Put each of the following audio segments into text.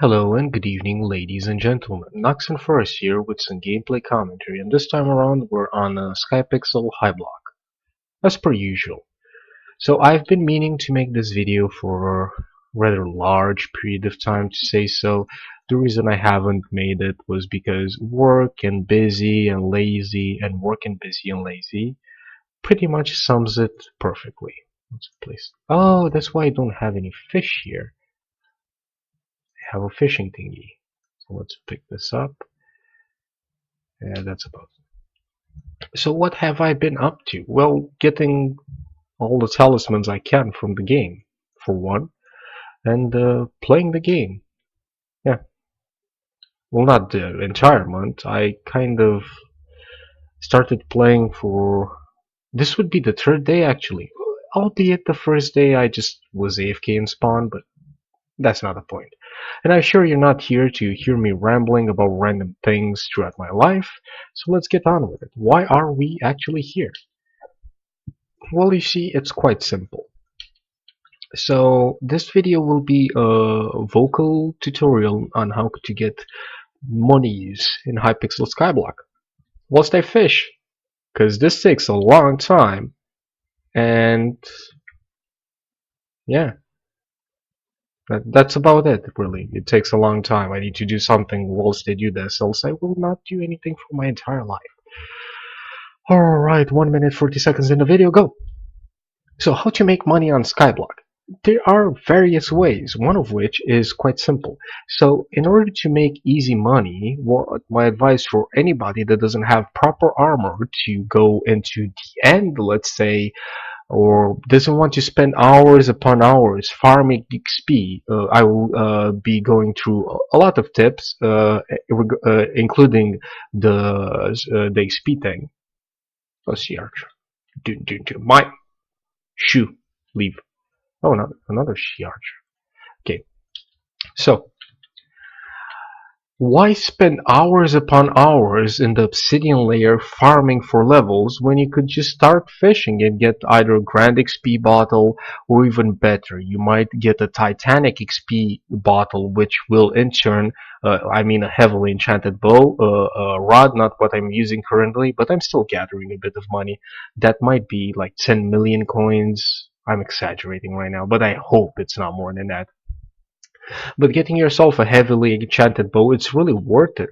Hello and good evening, ladies and gentlemen. Nox and Forest here with some gameplay commentary, and this time around we're on Skypixel Skyblock, as per usual. So I've been meaning to make this video for a rather large period of time, to say so. The reason I haven't made it was because work and busy and lazy, and work and busy and lazy pretty much sums it perfectly. Let's place. Oh, that's why I don't have any fish here. I have a fishing thingy. So let's pick this up. Yeah, that's about it. So what have I been up to? Well, getting all the talismans I can from the game, for one, and playing the game. Yeah. Well, not the entire month. I kind of started playing for... This would be the third day, actually. Albeit the first day I just was AFK in spawn, but that's not the point. And I'm sure you're not here to hear me rambling about random things throughout my life, so let's get on with it. Why are we actually here? Well, you see, it's quite simple. So this video will be a vocal tutorial on how to get monies in Hypixel Skyblock whilst I fish, because this takes a long time, and yeah, that's about it really. It takes a long time. I need to do something whilst I do this, else I will not do anything for my entire life. Alright, 1 minute 40 seconds in the video, go! So how to make money on Skyblock? There are various ways, one of which is quite simple. So in order to make easy money, what my advice for anybody that doesn't have proper armor to go into the end, let's say, or doesn't want to spend hours upon hours farming XP, I will be going through a lot of tips, including the XP thing. Let's see, Archer. My shoe, leave. Oh, another she archer. Okay, so why spend hours upon hours in the obsidian layer farming for levels when you could just start fishing and get either a grand XP bottle, or even better, you might get a Titanic XP bottle, which will in turn, I mean a heavily enchanted bow, a rod, not what I'm using currently, but I'm still gathering a bit of money. That might be like 10 million coins. I'm exaggerating right now, but I hope it's not more than that. But getting yourself a heavily enchanted bow, it's really worth it,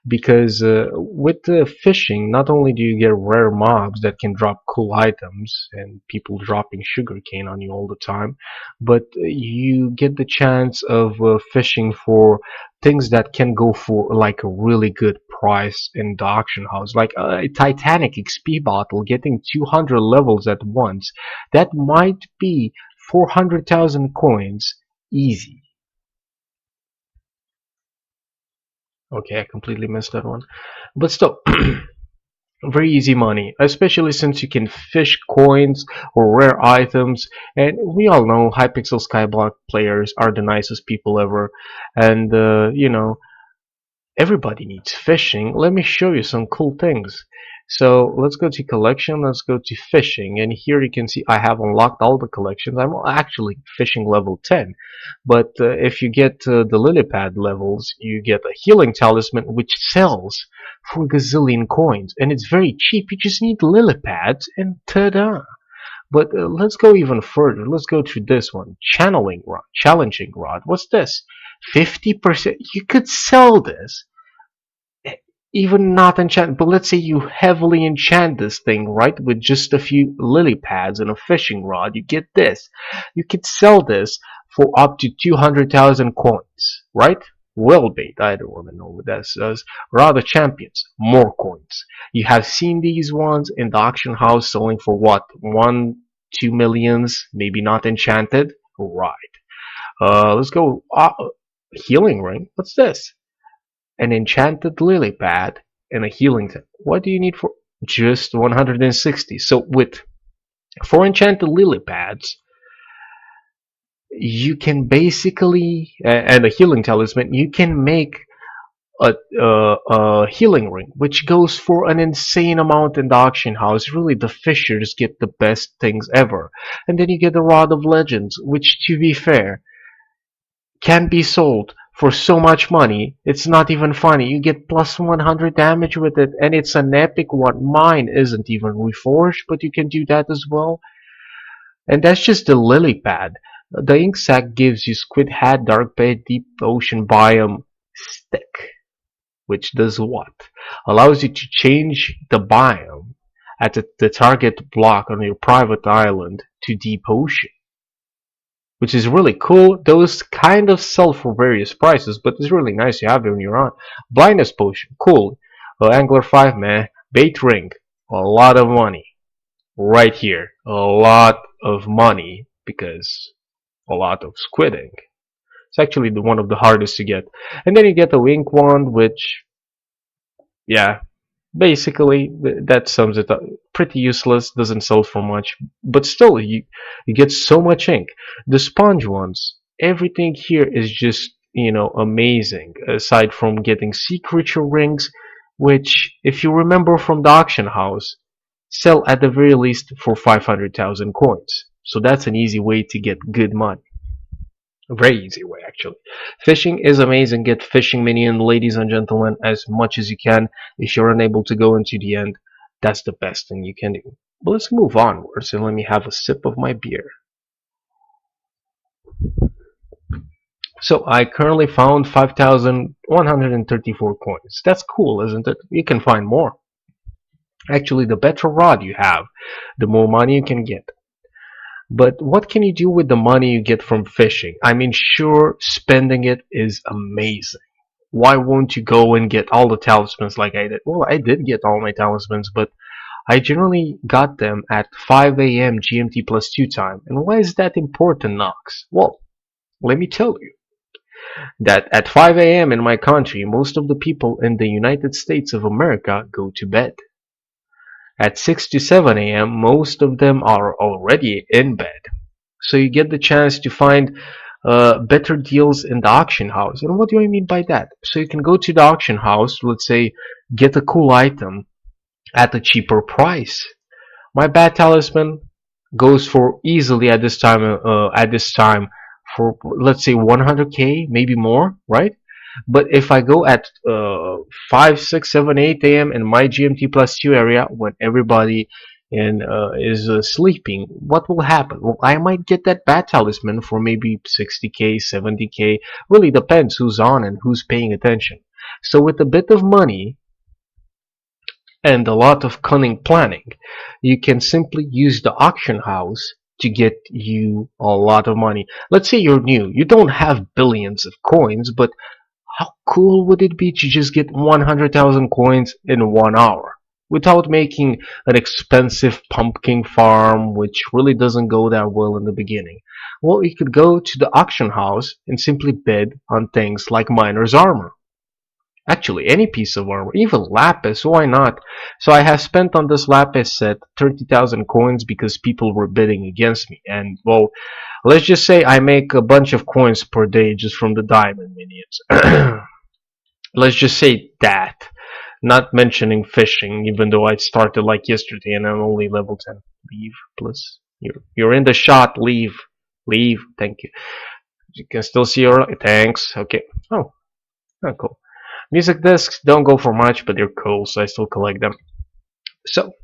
because with the fishing, not only do you get rare mobs that can drop cool items and people dropping sugarcane on you all the time, but you get the chance of fishing for things that can go for like a really good price in the auction house, like a Titanic XP bottle getting 200 levels at once. That might be 400,000 coins easy. Okay, I completely missed that one. But still, very easy money, especially since you can fish coins or rare items. And we all know Hypixel Skyblock players are the nicest people ever. And, everybody needs fishing. Let me show you some cool things. So let's go to collection, let's go to fishing, and here you can see I have unlocked all the collections. I'm actually fishing level 10, but if you get the lily pad levels, you get a healing talisman which sells for a gazillion coins, and it's very cheap. You just need lily pads and ta-da! But let's go even further. Let's go to this one, channeling rod, challenging rod. What's this? 50%. You could sell this, even not enchant, but let's say you heavily enchant this thing, right, with just a few lily pads and a fishing rod, you get this. You could sell this for up to 200,000 coins, right? Well bait, I don't want to know what that says. Rather champions, more coins. You have seen these ones in the auction house selling for what, 1-2 millions, maybe not enchanted, right? Let's go, healing ring, what's this? An enchanted lily pad, and a healing tip. What do you need for just 160? So with 4 enchanted lily pads, you can basically, and a healing talisman, you can make a healing ring, which goes for an insane amount in the auction house. Really, the fishers get the best things ever. And then you get the Rod of Legends, which, to be fair, can be sold for so much money. It's not even funny. You get plus 100 damage with it, and it's an epic one. Mine isn't even reforged, but you can do that as well. And that's just the lily pad. The ink sac gives you squid hat, dark bed, deep ocean biome stick, which does what? Allows you to change the biome at the target block on your private island to deep ocean, which is really cool. Those kind of sell for various prices, but it's really nice to have it when you're on. Blindness potion, cool. Angler 5, man. Bait ring, a lot of money. Right here, a lot of money because a lot of squid ink. It's actually one of the hardest to get. And then you get the ink wand, which, yeah, basically that sums it up. Pretty useless, doesn't sell for much, but still, you get so much ink. The sponge ones, everything here is just, amazing. Aside from getting sea creature rings, which, if you remember from the auction house, sell at the very least for 500,000 coins. So that's an easy way to get good money. A very easy way, actually. Fishing is amazing. Get fishing minion, ladies and gentlemen, as much as you can. If you're unable to go into the end, that's the best thing you can do. But let's move onwards and let me have a sip of my beer. So I currently found 5,134 coins. That's cool, isn't it? You can find more. Actually, the better rod you have, the more money you can get. But what can you do with the money you get from fishing? I mean, sure, spending it is amazing. Why won't you go and get all the talismans like I did? Well, I did get all my talismans, but I generally got them at 5 a.m. GMT plus 2 time. And why is that important, Nox? Well, let me tell you that at 5 a.m. in my country, most of the people in the United States of America go to bed. At 6 to 7 a.m., most of them are already in bed. So you get the chance to find better deals in the auction house. And what do I mean by that? So you can go to the auction house, let's say, get a cool item at a cheaper price. My bad talisman goes for easily at this time for, let's say, 100k, maybe more, right? But if I go at 5, 6, 7, 8 a.m. in my GMT plus 2 area when everybody is sleeping, what will happen? Well, I might get that bad talisman for maybe 60k, 70k. Really depends who's on and who's paying attention. So with a bit of money and a lot of cunning planning, you can simply use the auction house to get you a lot of money. Let's say you're new. You don't have billions of coins, but how cool would it be to just get 100,000 coins in 1 hour without making an expensive pumpkin farm, which really doesn't go that well in the beginning? Well, you could go to the auction house and simply bid on things like miner's armor. Actually, any piece of armor, even lapis, why not? So I have spent on this lapis set 30,000 coins because people were bidding against me. And, well, let's just say I make a bunch of coins per day just from the diamond minions. Let's just say that. Not mentioning fishing, even though I started like yesterday and I'm only level 10. Leave, please. You're in the shot. Leave. Leave. Thank you. You can still see your... Thanks. Okay. Oh, cool. Music discs don't go for much, but they're cool, so I still collect them. So,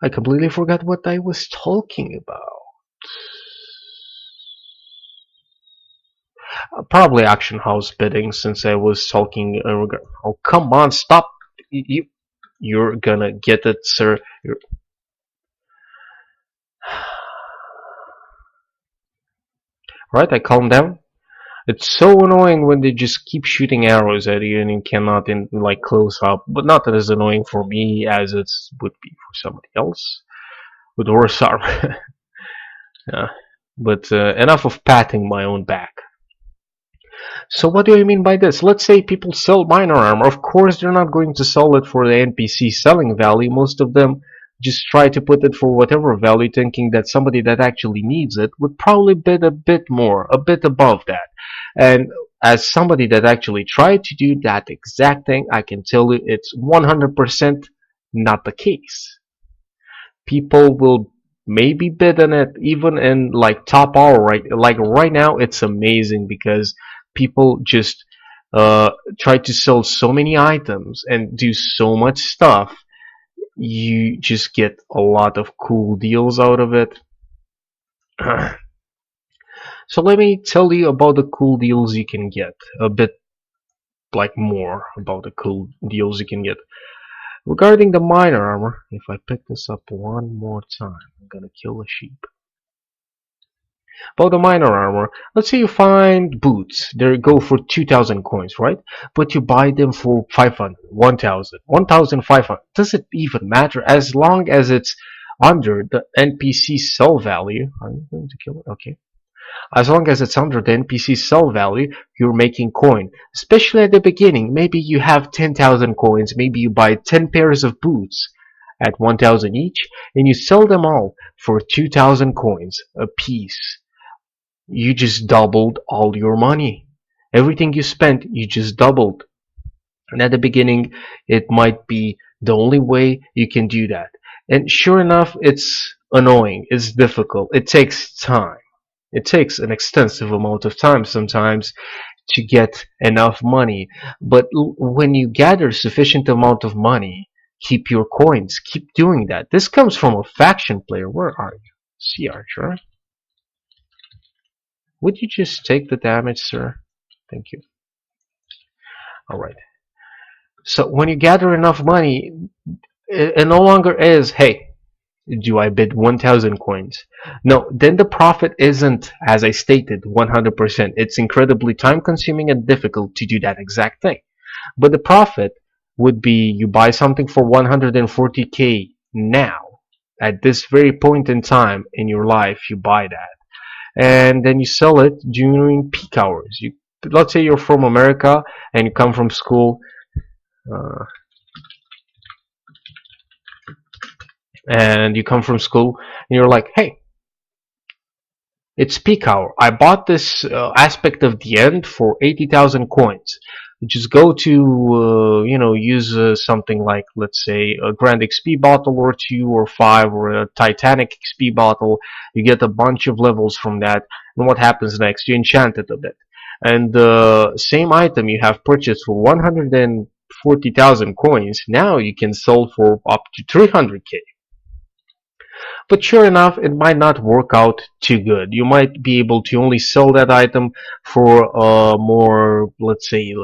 I completely forgot what I was talking about. Probably auction house bidding, since I was talking. Oh, come on, stop! You're gonna get it, sir. Right, I calm down. It's so annoying when they just keep shooting arrows at you and you cannot like close up. But not as annoying for me as it would be for somebody else with worse armor. Yeah. But enough of patting my own back. So what do I mean by this? Let's say people sell minor armor. Of course, they're not going to sell it for the NPC selling value. Most of them just try to put it for whatever value, thinking that somebody that actually needs it would probably bid a bit more, a bit above that. And as somebody that actually tried to do that exact thing, I can tell you it's 100% not the case. People will maybe bid on it even in like top hour, right? Like right now, it's amazing because people just try to sell so many items and do so much stuff. You just get a lot of cool deals out of it. So let me tell you about the cool deals you can get. A bit like more about the cool deals you can get. Regarding the miner armor, if I pick this up one more time, I'm gonna kill a sheep. About the miner armor, let's say you find boots. They go for 2,000 coins, right? But you buy them for 500, 1,000, 1,500. Does it even matter as long as it's under the NPC sell value? Are you going to kill it? Okay. As long as it's under the NPC sell value, you're making coin. Especially at the beginning. Maybe you have 10,000 coins. Maybe you buy 10 pairs of boots at 1,000 each, and you sell them all for 2,000 coins a piece. You just doubled all your money. Everything you spent, you just doubled. And at the beginning, it might be the only way you can do that. And sure enough, it's annoying. It's difficult. It takes time. It takes an extensive amount of time sometimes to get enough money. But when you gather sufficient amount of money, keep your coins. Keep doing that. This comes from a faction player. Where are you? Sea Archer. Would you just take the damage, sir? Thank you. Alright. So when you gather enough money, it no longer is, hey, do I bid 1,000 coins? No, then the profit isn't, as I stated, 100%. It's incredibly time consuming and difficult to do that exact thing. But the profit would be you buy something for 140k now. At this very point in time in your life, you buy that. And then you sell it during peak hours. Let's say you're from America and you come from school, and you're like, hey, it's peak hour. I bought this aspect of the end for 80,000 coins. You just go to, use something like, let's say, a Grand XP bottle or 2 or 5 or a Titanic XP bottle. You get a bunch of levels from that. And what happens next? You enchant it a bit. And the same item you have purchased for 140,000 coins, now you can sell for up to 300k. But sure enough, it might not work out too good. You might be able to only sell that item for a more, let's say,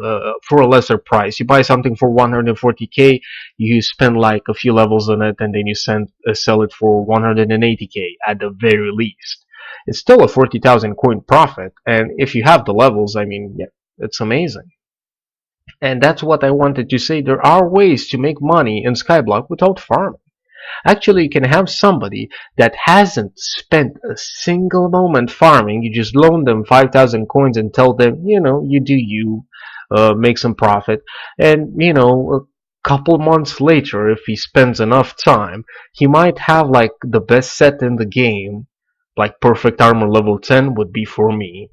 for a lesser price. You buy something for 140k, you spend like a few levels on it, and then you sell it for 180k at the very least. It's still a 40,000 coin profit, and if you have the levels, I mean, yeah, it's amazing. And that's what I wanted to say. There are ways to make money in Skyblock without farming. Actually, you can have somebody that hasn't spent a single moment farming. You just loan them 5,000 coins and tell them, you do you, make some profit. And, a couple months later, if he spends enough time, he might have like the best set in the game, like perfect armor level 10 would be for me.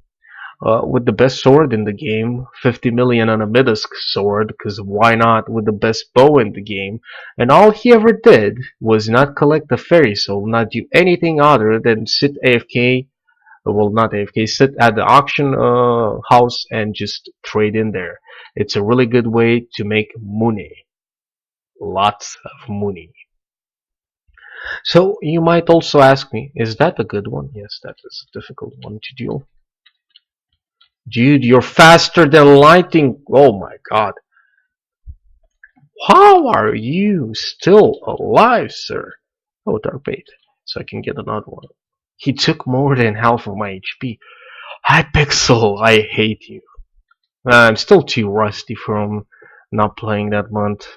With the best sword in the game, 50 million on a Midisk sword, because why not, with the best bow in the game. And all he ever did was not collect the fairy soul, not do anything other than sit AFK, well, not AFK, sit at the auction house and just trade in there. It's a really good way to make money. Lots of money. So you might also ask me, is that a good one? Yes, that is a difficult one to deal. Dude, you're faster than lightning. Oh my god. How are you still alive, sir? Oh, dark bait. So I can get another one. He took more than half of my HP. Hypixel, I hate you. I'm still too rusty from not playing that month.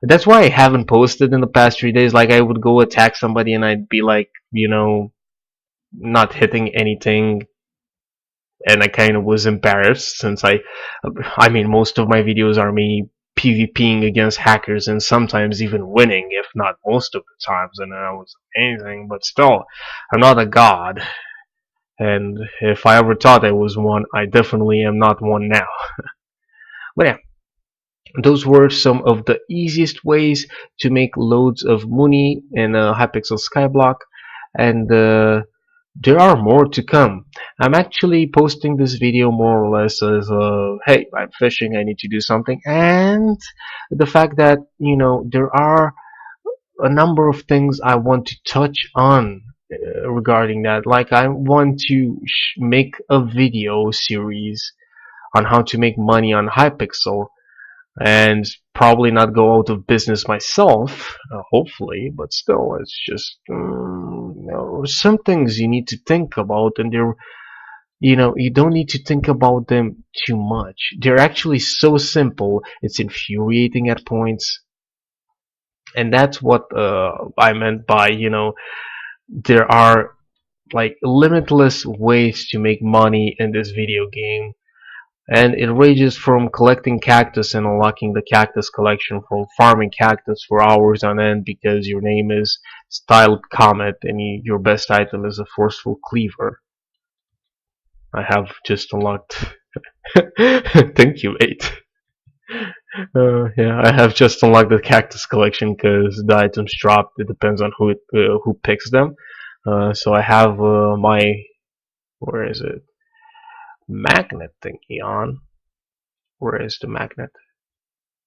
That's why I haven't posted in the past 3 days. Like, I would go attack somebody and I'd be like, not hitting anything, and I kind of was embarrassed since I mean, most of my videos are me PvPing against hackers and sometimes even winning, if not most of the times, and that was amazing. But still, I'm not a god, and if I ever thought I was one, I definitely am not one now. But yeah, those were some of the easiest ways to make loads of money in Hypixel Skyblock, and there are more to come. I'm actually posting this video more or less as hey, I'm fishing, I need to do something, and the fact that there are a number of things I want to touch on regarding that. Like I want to make a video series on how to make money on Hypixel and probably not go out of business myself, hopefully, but still, it's just some things you need to think about, and they're you don't need to think about them too much. They're actually so simple, it's infuriating at points, and that's what I meant by there are like limitless ways to make money in this video game. And it ranges from collecting cactus and unlocking the cactus collection, from farming cactus for hours on end because your name is Styled Comet and your best item is a Forceful Cleaver. I have just unlocked. Thank you, 8. Yeah, I have just unlocked the cactus collection because the items drop. It depends on who picks them. So I have my, where is it, magnet thingy on. Where is the magnet?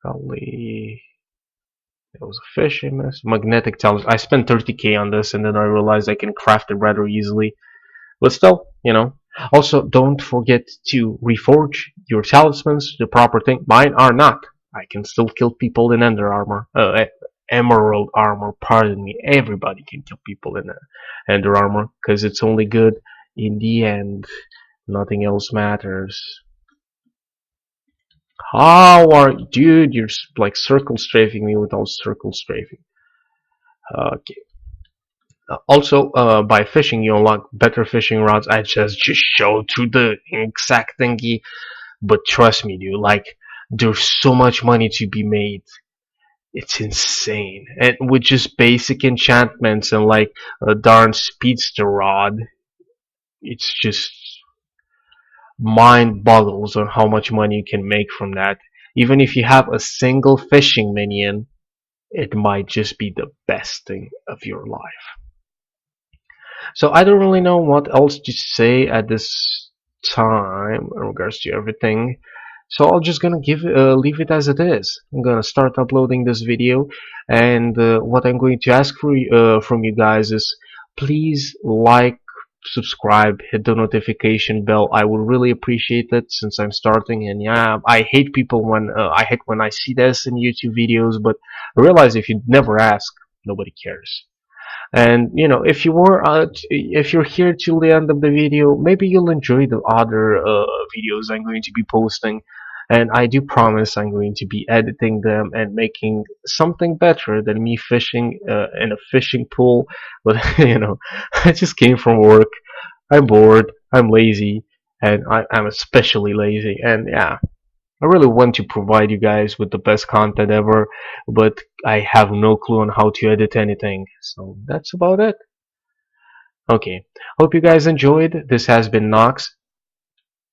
Probably it was a fish I missed. Magnetic talisman. I spent 30k on this and then I realized I can craft it rather easily. But still, Also, don't forget to reforge your talismans, the proper thing. Mine are not. I can still kill people in ender armor. Emerald armor, pardon me. Everybody can kill people in ender armor because it's only good in the end. Nothing else matters. How are you? Dude, you're like circle strafing me without circle strafing. Okay. Also, by fishing, you unlock better fishing rods. I just showed through the exact thingy, but trust me, dude. Like, there's so much money to be made. It's insane, and with just basic enchantments and like a darn speedster rod, it's just mind boggles on how much money you can make from that. Even if you have a single fishing minion, it might just be the best thing of your life. So I don't really know what else to say at this time in regards to everything. So I'm just gonna leave it as it is. I'm gonna start uploading this video, and what I'm going to ask from you guys is please like, subscribe, hit the notification bell. I would really appreciate it since I'm starting. And yeah, I hate when I see this in YouTube videos, but I realize if you never ask, nobody cares. And if you're here till the end of the video, maybe you'll enjoy the other videos I'm going to be posting. And I do promise I'm going to be editing them and making something better than me fishing in a fishing pool. But I just came from work. I'm bored. I'm lazy, and I'm especially lazy. And yeah, I really want to provide you guys with the best content ever, but I have no clue on how to edit anything. So that's about it. Okay, hope you guys enjoyed. This has been Nox,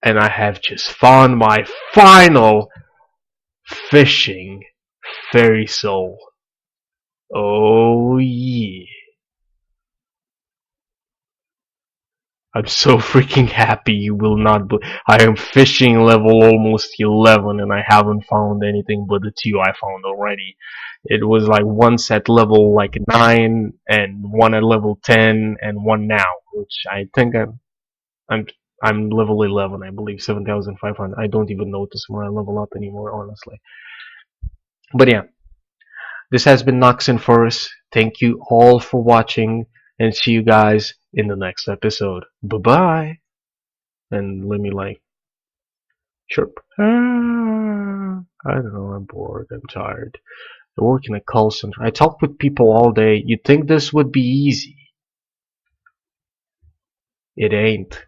and I have just found my final fishing fairy soul. Oh yeah. I'm so freaking happy you will not I am fishing level almost 11 and I haven't found anything but the 2 I found already. It was like once at level like 9 and one at level 10 and one now, which I think I'm I'm level 11, I believe, 7,500. I don't even notice when I level up anymore, honestly. But yeah, this has been Noxen Forest. Thank you all for watching and see you guys in the next episode. Bye bye. And let me like chirp. I don't know, I'm bored, I'm tired. I work in a call center. I talk with people all day. You'd think this would be easy. It ain't.